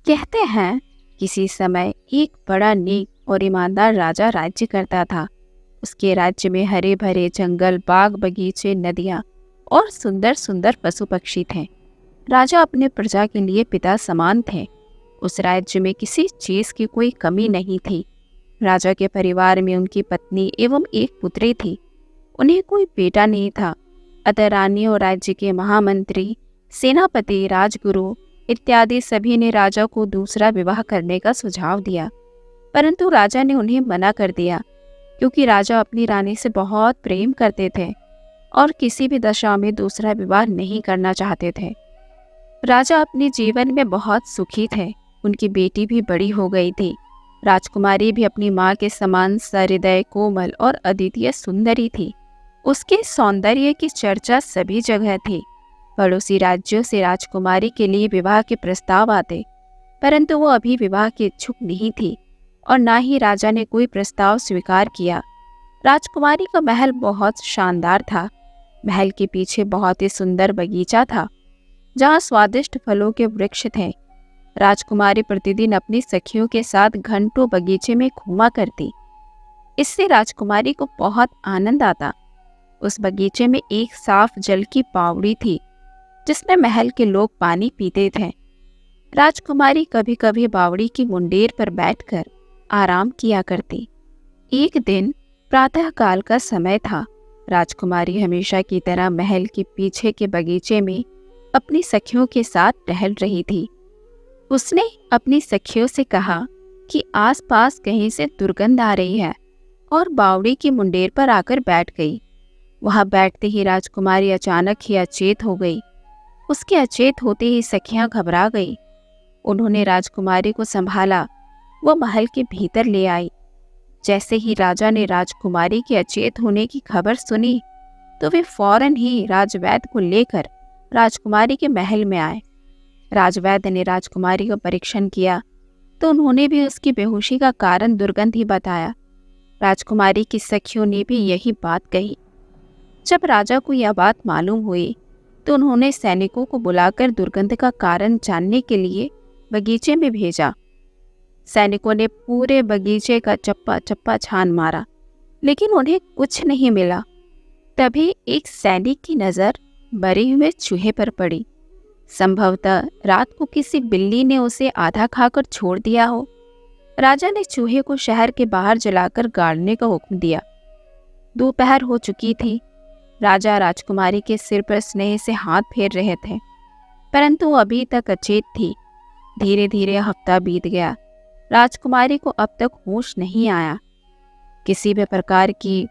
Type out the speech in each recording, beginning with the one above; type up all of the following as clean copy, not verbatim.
कहते हैं किसी समय एक बड़ा नेक और ईमानदार राजा राज्य करता था। उसके राज्य में हरे भरे जंगल, बाग बगीचे, नदियाँ और सुंदर सुंदर पशु पक्षी थे। राजा अपने प्रजा के लिए पिता समान थे। उस राज्य में किसी चीज की कोई कमी नहीं थी। राजा के परिवार में उनकी पत्नी एवं एक पुत्री थी। उन्हें कोई बेटा नहीं था। अतः रानी और राज्य के महामंत्री, सेनापति, राजगुरु इत्यादि सभी ने राजा को दूसरा विवाह करने का सुझाव दिया, परंतु राजा ने उन्हें मना कर दिया, क्योंकि राजा अपनी रानी से बहुत प्रेम करते थे और किसी भी दशा में दूसरा विवाह नहीं करना चाहते थे। राजा अपने जीवन में बहुत सुखी थे। उनकी बेटी भी बड़ी हो गई थी। राजकुमारी भी अपनी माँ के समान सहृदय, कोमल और अद्वितीय सुंदरी थी। उसके सौंदर्य की चर्चा सभी जगह थी। पड़ोसी राज्यों से राजकुमारी के लिए विवाह के प्रस्ताव आते, परंतु वो अभी विवाह की इच्छुक नहीं थी और ना ही राजा ने कोई प्रस्ताव स्वीकार किया। राजकुमारी का महल बहुत शानदार था। महल के पीछे बहुत ही सुंदर बगीचा था, जहाँ स्वादिष्ट फलों के वृक्ष थे। राजकुमारी प्रतिदिन अपनी सखियों के साथ घंटों बगीचे में घूमा करती। इससे राजकुमारी को बहुत आनंद आता। उस बगीचे में एक साफ जल की बावड़ी थी, जिसमें महल के लोग पानी पीते थे। राजकुमारी कभी कभी बावड़ी की मुंडेर पर बैठकर आराम किया करती। एक दिन प्रातःकाल का समय था। राजकुमारी हमेशा की तरह महल के पीछे के बगीचे में अपनी सखियों के साथ टहल रही थी। उसने अपनी सखियों से कहा कि आसपास कहीं से दुर्गंध आ रही है और बावड़ी की मुंडेर पर आकर बैठ गई। वहां बैठते ही राजकुमारी अचानक ही अचेत हो गई। उसके अचेत होते ही सखियां घबरा गई। उन्होंने राजकुमारी को संभाला। वो महल के भीतर ले आई। जैसे ही राजा ने राजकुमारी के अचेत होने की खबर सुनी, तो वे फौरन ही राजवैद्य को लेकर राजकुमारी के महल में आए। राजवैद्य ने राजकुमारी का परीक्षण किया, तो उन्होंने भी उसकी बेहोशी का कारण दुर्गंध ही बताया। राजकुमारी की सखियों ने भी यही बात कही। जब राजा को यह बात मालूम हुई, तो उन्होंने सैनिकों को बुलाकर दुर्गंध का कारण जानने के लिए बगीचे में भेजा। सैनिकों ने पूरे बगीचे का चप्पा चप्पा छान मारा, लेकिन उन्हें कुछ नहीं मिला। तभी एक सैनिक की नज़र मरे हुए चूहे पर पड़ी। संभवतः रात को किसी बिल्ली ने उसे आधा खाकर छोड़ दिया हो। राजा ने चूहे को शहर के बाहर जलाकर गाड़ने का हुक्म दिया। दोपहर हो चुकी थी। राजा राजकुमारी के सिर पर स्नेह से हाथ फेर रहे थे, परंतु वो अभी तक अचेत थी। धीरे धीरे हफ्ता बीत गया। राजकुमारी को अब तक होश नहीं आया। किसी भी प्रकार की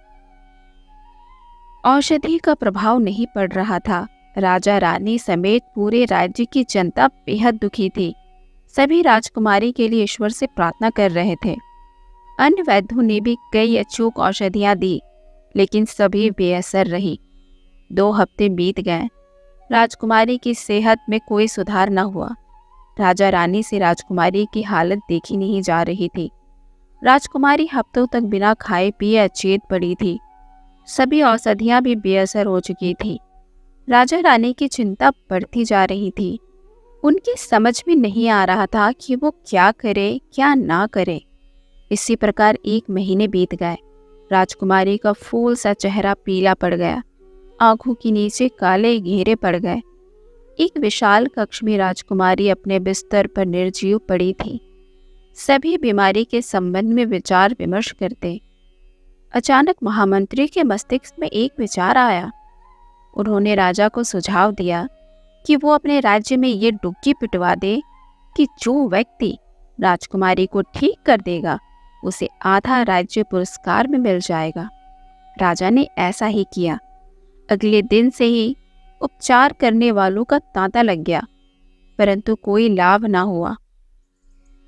औषधि का प्रभाव नहीं पड़ रहा था। राजा रानी समेत पूरे राज्य की जनता बेहद दुखी थी। सभी राजकुमारी के लिए ईश्वर से प्रार्थना कर रहे थे। अन्य वैद्यों ने भी कई अचूक औषधियां दी, लेकिन सभी बेअसर रही। 2 हफ्ते बीत गए। राजकुमारी की सेहत में कोई सुधार न हुआ। राजा रानी से राजकुमारी की हालत देखी नहीं जा रही थी। राजकुमारी हफ्तों तक बिना खाए पिए अचेत पड़ी थी। सभी औषधियां भी बेअसर हो चुकी थी। राजा रानी की चिंता बढ़ती जा रही थी। उनकी समझ में नहीं आ रहा था कि वो क्या करे क्या ना करे। इसी प्रकार 1 महीने बीत गए। राजकुमारी का फूल सा चेहरा पीला पड़ गया। आंखों के नीचे काले घेरे पड़ गए। एक विशाल कक्ष में राजकुमारी अपने बिस्तर पर निर्जीव पड़ी थी। सभी बीमारी के संबंध में विचार विमर्श करते। अचानक महामंत्री के मस्तिष्क में एक विचार आया। उन्होंने राजा को सुझाव दिया कि वो अपने राज्य में ये डुग्गी पिटवा दे कि जो व्यक्ति राजकुमारी को ठीक कर देगा, उसे आधा राज्य पुरस्कार में मिल जाएगा। राजा ने ऐसा ही किया। अगले दिन से ही उपचार करने वालों का तांता लग गया, परंतु कोई लाभ ना हुआ।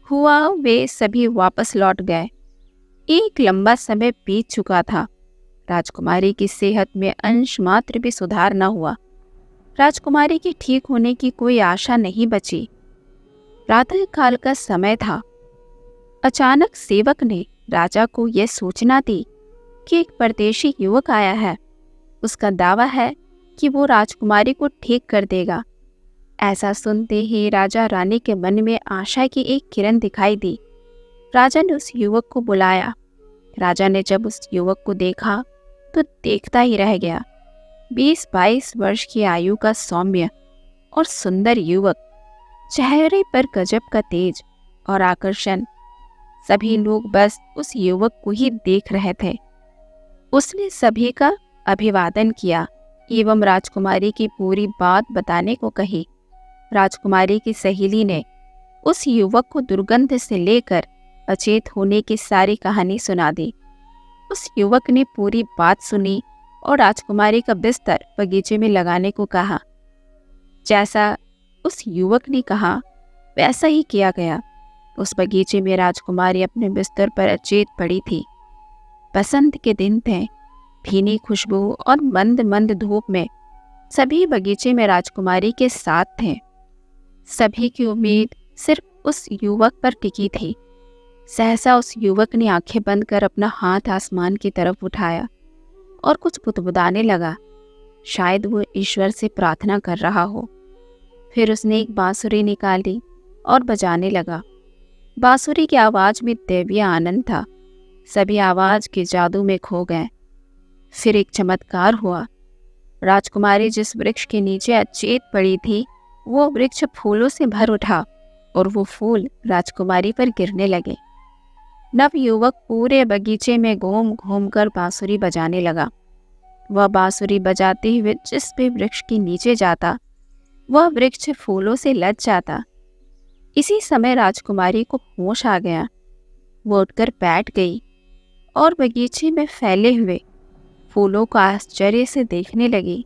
वे सभी वापस लौट गए। एक लंबा समय बीत चुका था। राजकुमारी की सेहत में अंश मात्र भी सुधार न हुआ। राजकुमारी के ठीक होने की कोई आशा नहीं बची। प्रातः काल का समय था। अचानक सेवक ने राजा को यह सूचना दी कि एक परदेशी युवक आया है। उसका दावा है कि वो राजकुमारी को ठीक कर देगा। ऐसा सुनते ही राजा रानी के मन में आशा की एक किरण दिखाई दी। राजा ने उस युवक को बुलाया। राजा ने जब उस युवक को देखा तो देखता ही रह गया। 20-22 वर्ष की आयु का सौम्य और सुंदर युवक, चेहरे पर गजब का तेज और आकर्षण। सभी लोग बस उस युवक को ही देख रहे थे। उसने सभी का अभिवादन किया एवं राजकुमारी की पूरी बात बताने को कही। राजकुमारी की सहेली ने उस युवक को दुर्गंध से लेकर अचेत होने की सारी कहानी सुना दी। उस युवक ने पूरी बात सुनी और राजकुमारी का बिस्तर बगीचे में लगाने को कहा। जैसा उस युवक ने कहा वैसा ही किया गया। उस बगीचे में राजकुमारी अपने बिस्तर पर अचेत पड़ी थी। बसंत के दिन थे। भीनी खुशबू और मंद मंद धूप में सभी बगीचे में राजकुमारी के साथ थे। सभी की उम्मीद सिर्फ उस युवक पर टिकी थी। सहसा उस युवक ने आंखें बंद कर अपना हाथ आसमान की तरफ उठाया और कुछ बुदबुदाने लगा। शायद वो ईश्वर से प्रार्थना कर रहा हो। फिर उसने एक बांसुरी निकाली और बजाने लगा। बांसुरी की आवाज में दैवीय आनंद था। सभी आवाज के जादू में खो गए। फिर एक चमत्कार हुआ। राजकुमारी जिस वृक्ष के नीचे अचेत पड़ी थी, वो वृक्ष फूलों से भर उठा और वो फूल राजकुमारी पर गिरने लगे। नवयुवक पूरे बगीचे में घूम घूम कर बांसुरी बजाने लगा। वह बांसुरी बजाते हुए जिस भी वृक्ष के नीचे जाता, वह वृक्ष फूलों से लद जाता। इसी समय राजकुमारी को होश आ गया। वो उठकर बैठ गई और बगीचे में फैले हुए फूलों को आश्चर्य से देखने लगी।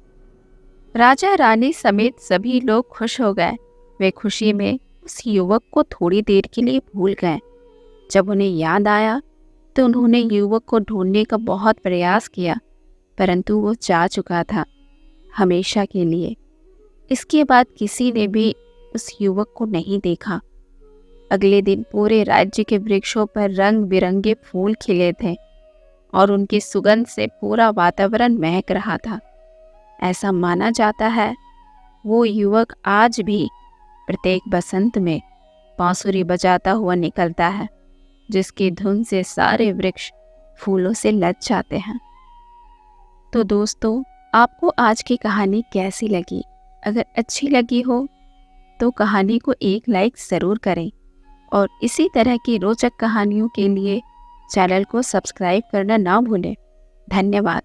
राजा रानी समेत सभी लोग खुश हो गए। वे खुशी में उस युवक को थोड़ी देर के लिए भूल गए। जब उन्हें याद आया तो उन्होंने युवक को ढूंढने का बहुत प्रयास किया, परंतु वो जा चुका था हमेशा के लिए। इसके बाद किसी ने भी उस युवक को नहीं देखा। अगले दिन पूरे राज्य के वृक्षों पर रंग बिरंगे फूल खिले थे और उनकी सुगंध से पूरा वातावरण महक रहा था। ऐसा माना जाता है वो युवक आज भी प्रत्येक बसंत में बांसुरी बजाता हुआ निकलता है, जिसकी धुन से सारे वृक्ष फूलों से लद जाते हैं। तो दोस्तों, आपको आज की कहानी कैसी लगी? अगर अच्छी लगी हो तो कहानी को एक लाइक ज़रूर करें और इसी तरह की रोचक कहानियों के लिए चैनल को सब्सक्राइब करना ना भूलें। धन्यवाद।